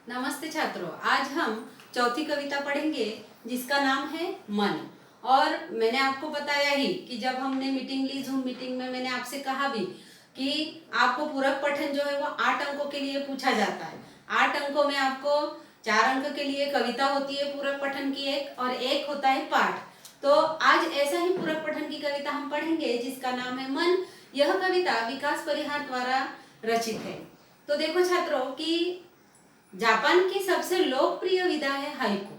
नमस्ते छात्रों, आज हम चौथी कविता पढ़ेंगे जिसका नाम है मन। और मैंने आपको बताया ही कि जब हमने मीटिंग ली, जूम मीटिंग में, मैंने आपसे कहा भी कि आपको पूरक पठन जो है वो 8 अंकों के लिए पूछा जाता है। 8 अंकों में आपको 4 अंक के लिए कविता होती है पूरक पठन की एक, और एक होता है पाठ। तो आज ऐसा ही पूरक पठन की कविता हम पढ़ेंगे जिसका नाम है मन। यह कविता विकास परिहार द्वारा रचित है। तो देखो छात्रों कि जापान की सबसे लोकप्रिय विधा है हाइकू,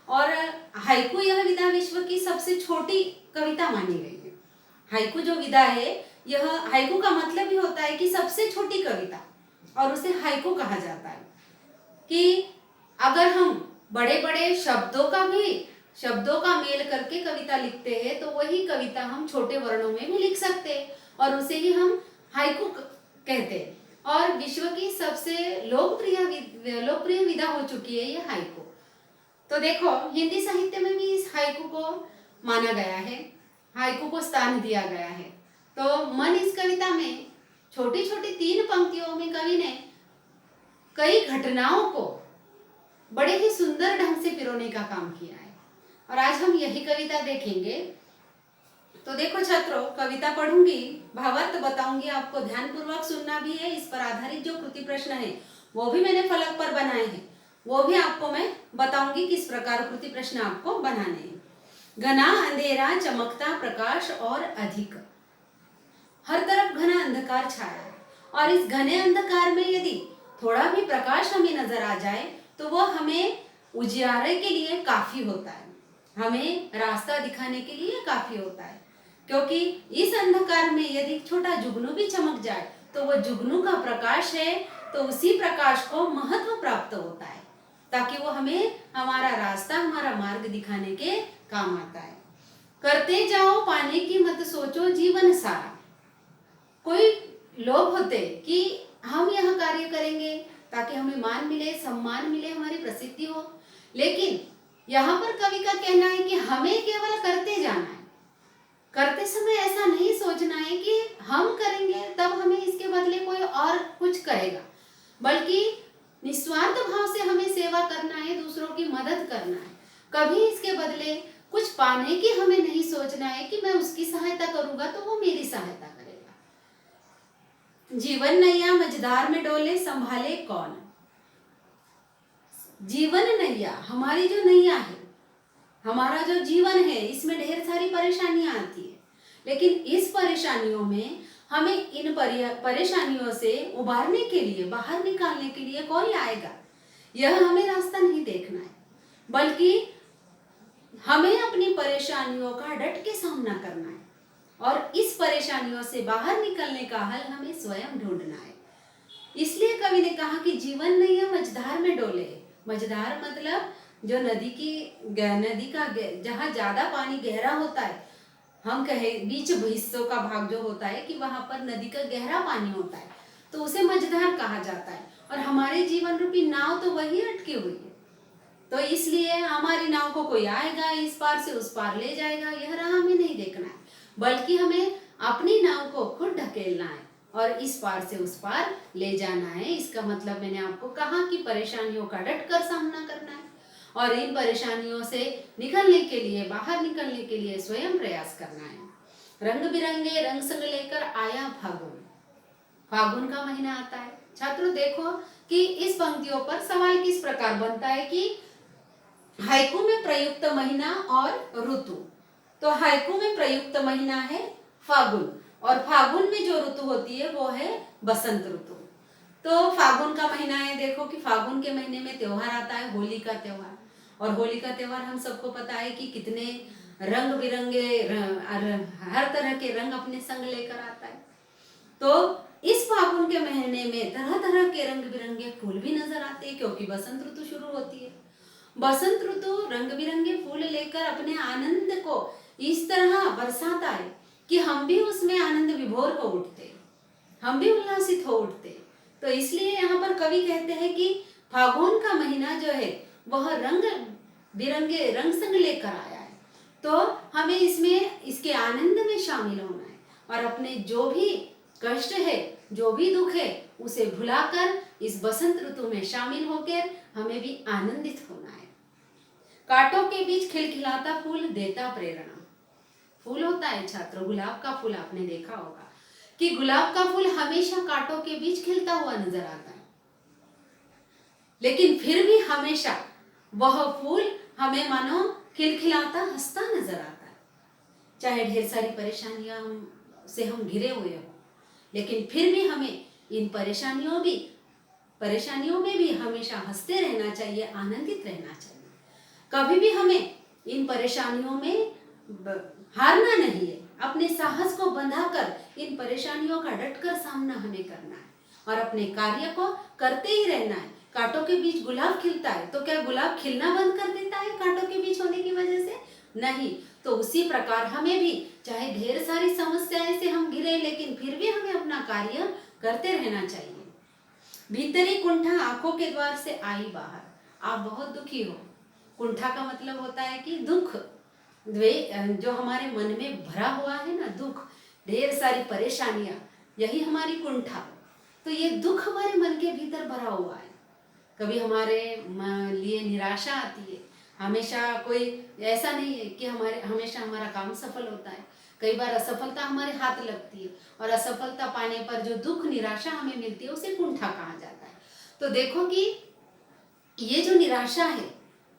और हाइकू यह विधा विश्व की सबसे छोटी कविता मानी गई है। हाइकू जो विधा है, यह हाइकू का मतलब ही होता है कि सबसे छोटी कविता, और उसे हाइकू कहा जाता है। कि अगर हम बड़े बड़े शब्दों का मेल करके कविता लिखते हैं तो वही कविता हम छोटे वर्णों में भी लिख सकते हैं, और उसे ही हम हाइकू कहते हैं। और विश्व की सबसे लोकप्रिय विधा हो चुकी है ये हाइकू। तो देखो, हिंदी साहित्य में भी इस हाइकू को माना गया है, हाइकू को स्थान दिया गया है। तो मन इस कविता में छोटी छोटी 3 पंक्तियों में कवि ने कई घटनाओं को बड़े ही सुंदर ढंग से पिरोने का काम किया है, और आज हम यही कविता देखेंगे। तो देखो छात्रों, कविता पढ़ूंगी, भावार्थ बताऊंगी, आपको ध्यानपूर्वक सुनना भी है। इस पर आधारित जो कृति प्रश्न है वो भी मैंने फलक पर बनाए हैं, वो भी आपको मैं बताऊंगी किस प्रकार कृति प्रश्न आपको बनाने हैं। घना अंधेरा, चमकता प्रकाश और अधिक, हर तरफ घना अंधकार छाया है, और इस घने अंधकार में यदि थोड़ा भी प्रकाश हमें नजर आ जाए तो वो हमें उजियारे के लिए काफी होता है, हमें रास्ता दिखाने के लिए काफी होता है। क्योंकि इस अंधकार में यदि छोटा जुगनू भी चमक जाए तो वो जुगनू का प्रकाश है, तो उसी प्रकाश को महत्व प्राप्त होता है, ताकि वो हमें हमारा रास्ता, हमारा मार्ग दिखाने के काम आता है। करते जाओ पाने की मत सोचो जीवन सारा। कोई लोग होते कि हम यह कार्य करेंगे ताकि हमें मान मिले, सम्मान मिले, हमारी प्रसिद्धि हो, लेकिन यहाँ पर कवि का कहना है कि हमें केवल करते जाना है। करते समय ऐसा नहीं सोचना है कि हम करेंगे तब हमें इसके बदले कोई और कुछ करेगा, बल्कि निस्वार्थ भाव से हमें सेवा करना है, दूसरों की मदद करना है। कभी इसके बदले कुछ पाने की हमें नहीं सोचना है कि मैं उसकी सहायता करूंगा तो वो मेरी सहायता करेगा। जीवन नैया मझधार में डोले, संभाले कौन। जीवन नैया, हमारी जो नैया है, हमारा जो जीवन है, इसमें ढेर सारी परेशानियां आती है, लेकिन इस परेशानियों में हमें इन परेशानियों से उबारने के लिए, बाहर निकालने के लिए कोई आएगा, यह हमें रास्ता नहीं देखना है, बल्कि हमें अपनी परेशानियों का डट के सामना करना है, और इस परेशानियों से बाहर निकलने का हल हमें स्वयं ढूंढना है। इसलिए कवि ने कहा कि जीवन नैया मझधार में डोले। मझधार मतलब जो नदी का जहाँ ज्यादा पानी गहरा होता है, हम कहें बीच हिस्सों का भाग जो होता है कि वहां पर नदी का गहरा पानी होता है, तो उसे मझधार कहा जाता है। और हमारे जीवन रूपी नाव तो वही अटकी हुई है, तो इसलिए हमारी नाव को कोई आएगा, इस पार से उस पार ले जाएगा, यह राह हमें नहीं देखना है, बल्कि हमें अपनी नाव को खुद ढकेलना है और इस पार से उस पार ले जाना है। इसका मतलब मैंने आपको कहा कि परेशानियों का डट कर सामना करना है, और इन परेशानियों से निकलने के लिए, बाहर निकलने के लिए स्वयं प्रयास करना है। रंग बिरंगे रंग संग लेकर आया फागुन। फागुन का महीना आता है। छात्रों देखो कि इस पंक्तियों पर सवाल किस प्रकार बनता है कि हाइकू में प्रयुक्त महीना और ऋतु। तो हाइकू में प्रयुक्त महीना है फागुन, और फागुन में जो ऋतु होती है वो है बसंत ऋतु। तो फागुन का महीना है, देखो कि फागुन के महीने में त्योहार आता है, होली का त्योहार। और होली का त्योहार हम सबको पता है कि कितने रंग बिरंगे हर तरह के रंग अपने संग लेकर आता है। तो इस फागुन के महीने में तरह तरह के रंग बिरंगे फूल भी नजर आते हैं, क्योंकि बसंत ऋतु शुरू होती है। बसंत ऋतु रंग बिरंगे फूल लेकर अपने आनंद को इस तरह बरसाता है कि हम भी उसमें आनंद विभोर हो उठते, हम भी उल्लासित हो उठते। तो इसलिए यहाँ पर कवि कहते हैं कि फागुन का महीना जो है वह रंग बिरंगे रंग संग लेकर आया है, तो हमें इसमें इसके आनंद में शामिल होना है, और अपने जो भी कष्ट है, जो भी दुख है, उसे भुलाकर इस बसंत ऋतु में शामिल होकर हमें भी आनंदित होना है। कांटों के बीच खिलखिलाता फूल देता प्रेरणा। फूल होता है छात्रों, गुलाब का फूल आपने देखा होगा कि गुलाब का फूल हमेशा कांटों के बीच खिलता हुआ नजर आता है, लेकिन फिर भी हमेशा वह फूल हमें मानो खिलखिलाता हंसता नजर आता है। चाहे ढेर सारी परेशानियां से हम घिरे हुए हो, लेकिन फिर भी हमें इन परेशानियों में भी हमेशा हंसते रहना चाहिए, आनंदित रहना चाहिए। कभी भी हमें इन परेशानियों में हारना नहीं है। अपने साहस को बंधाकर इन परेशानियों का डटकर सामना हमें करना है और अपने कार्य को करते ही रहना है। कांटों के बीच गुलाब खिलता है, तो क्या गुलाब खिलना बंद कर देता है कांटों के बीच होने की वजह से? नहीं। तो उसी प्रकार हमें भी चाहे ढेर सारी समस्याएं से हम घिरे, लेकिन फिर भी हमें अपना कार्य करते रहना चाहिए। भीतरी कुंठा आंखों के द्वार से आई बाहर। आप बहुत दुखी हो। कुंठा का मतलब होता है कि दुख, जो हमारे मन में भरा हुआ है ना, दुख, ढेर सारी परेशानियां, यही हमारी कुंठा। तो ये दुख हमारे मन के भीतर भरा हुआ है। कभी हमारे लिए निराशा आती है। हमेशा कोई ऐसा नहीं है कि हमेशा हमारा काम सफल होता है। कई बार असफलता हमारे हाथ लगती है और असफलता पाने पर जो दुख निराशा हमें मिलती है उसे कुंठा कहा जाता है। तो देखो कि ये जो निराशा है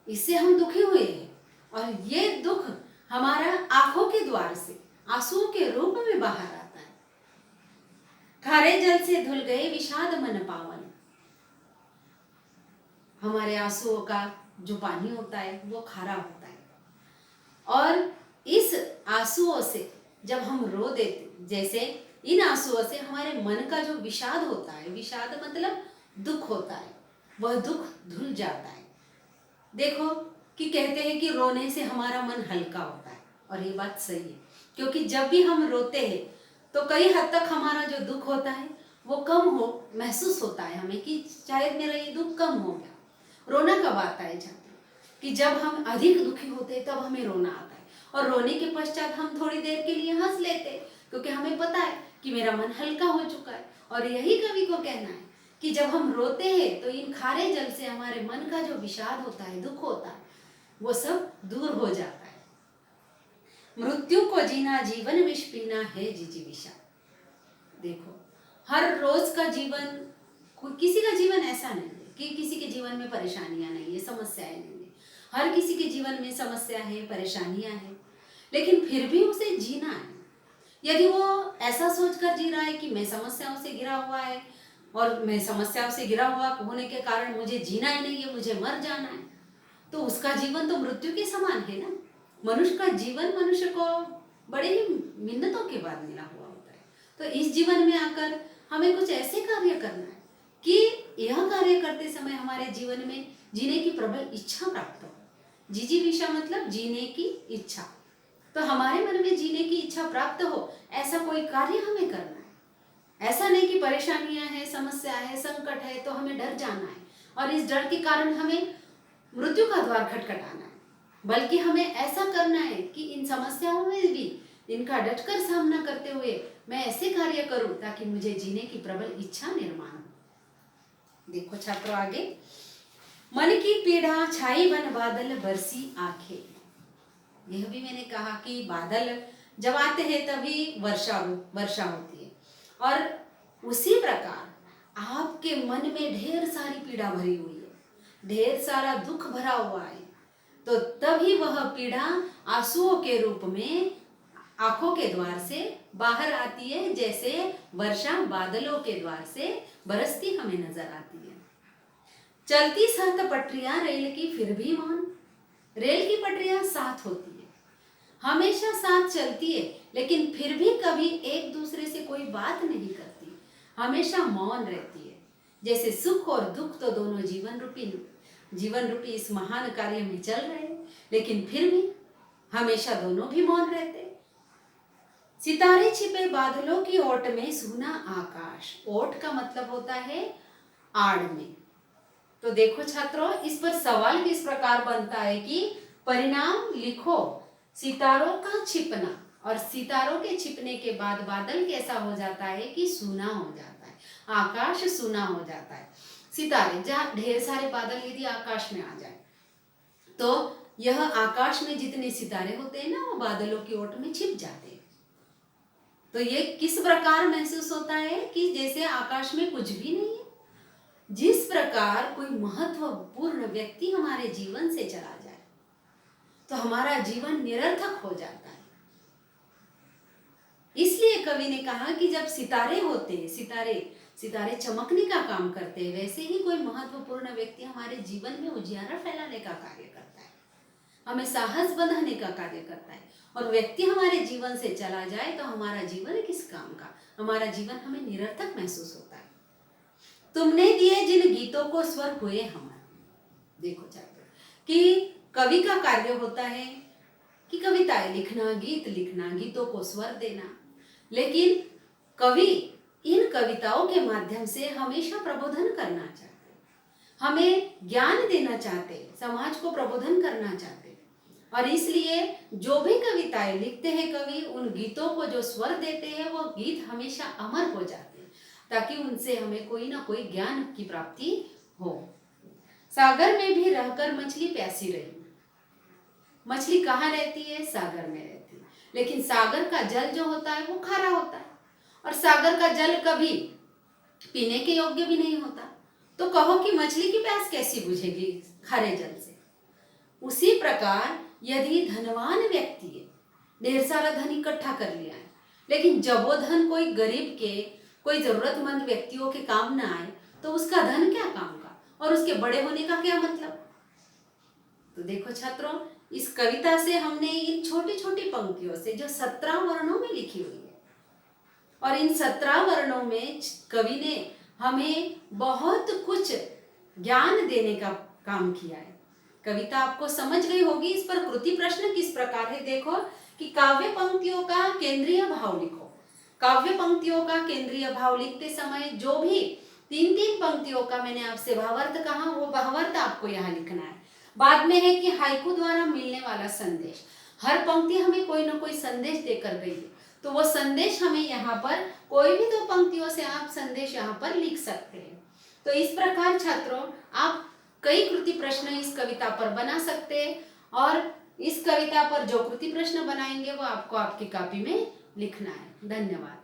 इससे हम दुखी हुए हैं और ये दुख हमारा आंखों के द्वार से आंसुओं के रूप में बाहर आता है। खारे जल से धुल गए विषाद मन पावन। हमारे आंसुओं का जो पानी होता है वो खारा होता है और इस आंसुओं से जब हम रो देते, जैसे इन आंसुओं से हमारे मन का जो विषाद होता है, विषाद मतलब दुख होता है, वह दुख धुल जाता है। देखो कि कहते हैं कि रोने से हमारा मन हल्का होता है और ये बात सही है, क्योंकि जब भी हम रोते हैं तो कई हद तक हमारा जो दुख होता है वो कम महसूस होता है हमें कि शायद मेरा ये दुख कम हो गया। रोना कब आता है छात्र? कि जब हम अधिक दुखी होते हैं तब हमें रोना आता है और रोने के पश्चात हम थोड़ी देर के लिए हंस लेते हैं, क्योंकि हमें पता है कि मेरा मन हल्का हो चुका है। और यही कवि को कहना है कि जब हम रोते हैं तो इन खारे जल से हमारे मन का जो विषाद होता है, दुख होता है, वो सब दूर हो जाता है। मृत्यु को जीना जीवन विष पीना है जिजीविषा। देखो, हर रोज का जीवन, किसी का जीवन ऐसा नहीं है कि किसी के जीवन में परेशानियां नहीं है, समस्याएं नहीं है। हर किसी के जीवन में समस्या है, परेशानियां हैं, लेकिन फिर भी उसे जीना है। यदि वो ऐसा सोचकर जी रहा है कि मैं समस्याओं से घिरा हुआ है और मैं समस्याओं से घिरा हुआ होने के कारण मुझे जीना ही नहीं है, मुझे मर जाना है, तो उसका जीवन तो मृत्यु के समान है ना। मनुष्य का जीवन मनुष्य को बड़े ही मिन्नतों के बाद मिला हुआ होता है। तो इस जीवन में आकर हमें कुछ ऐसे कार्य करना है कि यह कार्य करते समय हमारे जीवन में जीने की प्रबल इच्छा प्राप्त हो। जिजीविषा मतलब जीने की इच्छा। तो हमारे मन में जीने की इच्छा प्राप्त हो, ऐसा कोई कार्य हमें करना है। ऐसा नहीं कि परेशानियां हैं, समस्या है, संकट है तो हमें डर जाना है और इस डर के कारण हमें मृत्यु का द्वार खटखटाना है, बल्कि हमें ऐसा करना है कि इन समस्याओं में भी इनका डटकर सामना करते हुए मैं ऐसे कार्य करूं ताकि मुझे जीने की प्रबल इच्छा निर्माण हो। देखो छात्रों आगे, मन की पीड़ा छाई बन बादल बरसी आंखें। यह भी मैंने कहा कि बादल जब आते हैं तभी वर्षा होती है और उसी प्रकार आपके मन में ढेर सारी पीड़ा भरी हुई है, ढेर सारा दुख भरा हुआ है, तो तभी वह पीड़ा आंसुओं के रूप में आंखों के द्वार से बाहर आती है, जैसे वर्षा बादलों के द्वार से बरसती हमें नजर आती है। चलती सात पटरियां रेल की फिर भी मौन। रेल की पटरियां साथ होती है, हमेशा साथ चलती है, लेकिन फिर भी कभी एक दूसरे से कोई बात नहीं करती, हमेशा मौन रहती है। जैसे सुख और दुख तो दोनों जीवन रूपी इस महान कार्य में चल रहे हैं, लेकिन फिर भी हमेशा दोनों भी मौन रहते। सितारे छिपे बादलों की ओट में सूना आकाश। ओट का मतलब होता है आड़ में। तो देखो छात्रों, इस पर सवाल किस प्रकार बनता है कि परिणाम लिखो सितारों का छिपना, और सितारों के छिपने के बाद बादल कैसा हो जाता है कि सूना हो जाता है। आकाश सूना हो जाता है। सितारे, जहाँ ढेर सारे बादल यदि आकाश में आ जाए तो यह आकाश में जितने सितारे होते हैं ना, वो बादलों की ओट में छिप जाते हैं। तो ये किस प्रकार महसूस होता है कि जैसे आकाश में कुछ भी नहीं है। जिस प्रकार कोई महत्वपूर्ण व्यक्ति हमारे जीवन से चला जाए तो हमारा जीवन निरर्थक हो जाता है। इसलिए कवि ने कहा कि जब सितारे होते हैं, सितारे चमकने का काम करते हैं, वैसे ही कोई महत्वपूर्ण व्यक्ति हमारे जीवन में उजियारा फैलाने का कार्य करता है, हमें साहस बंधाने का कार्य करता है। और व्यक्ति हमारे जीवन से चला जाए तो हमारा जीवन किस काम का, हमारा जीवन हमें निरर्थक महसूस होता है। तुमने दिए जिन गीतों को स्वर हुए हमारे। देखो छात्र कि कवि का कार्य होता है कि कविताएं लिखना, गीत लिखना, गीतों को स्वर देना, लेकिन कवि इन कविताओं के माध्यम से हमेशा प्रबोधन करना चाहते, हमें ज्ञान देना चाहते, समाज को प्रबोधन करना चाहते। और इसलिए जो भी कविताएं लिखते हैं कवि, उन गीतों को जो स्वर देते हैं वो गीत हमेशा अमर हो जाते हैं, ताकि उनसे हमें कोई ना कोई ज्ञान की प्राप्ति हो। सागर में भी रहकर मछली प्यासी रही। मछली कहाँ रहती है? सागर में रहती है। लेकिन सागर का जल जो होता है वो खारा होता है, और सागर का जल कभी पीने के योग्य भी नहीं होता। तो कहो कि मछली की प्यास कैसी बुझेगी खारे जल से? उसी प्रकार यदि धनवान व्यक्ति है, ढेर सारा धन इकट्ठा कर लिया है, लेकिन जब वो धन कोई गरीब के, कोई जरूरतमंद व्यक्तियों के काम ना आए तो उसका धन क्या काम का, और उसके बड़े होने का क्या मतलब? तो देखो छात्रों, इस कविता से हमने इन छोटी छोटी पंक्तियों से जो 17 वर्णों में लिखी हुई है, और इन 17 वर्णों में कवि ने हमें बहुत कुछ ज्ञान देने का काम किया है। कविता आपको समझ गई होगी। इस पर कृति प्रश्न किस प्रकार है देखो कि काव्य पंक्तियों का केंद्रीय भाव लिखो। काव्य पंक्तियों का केंद्रीय भाव लिखते समय जो भी 3-3 पंक्तियों का मैंने आपसे भावार्थ कहा, वो भावार्थ आपको यहाँ लिखना है। बाद में है कि हाइकू द्वारा मिलने वाला संदेश। हर पंक्ति हमें कोई ना कोई संदेश देकर गई है, तो वो संदेश हमें यहाँ पर कोई भी 2 पंक्तियों से आप संदेश यहाँ पर लिख सकते हैं। तो इस प्रकार छात्रों आप कई कृति प्रश्न इस कविता पर बना सकते हैं, और इस कविता पर जो कृति प्रश्न बनाएंगे वो आपको आपकी कॉपी में लिखना है। धन्यवाद।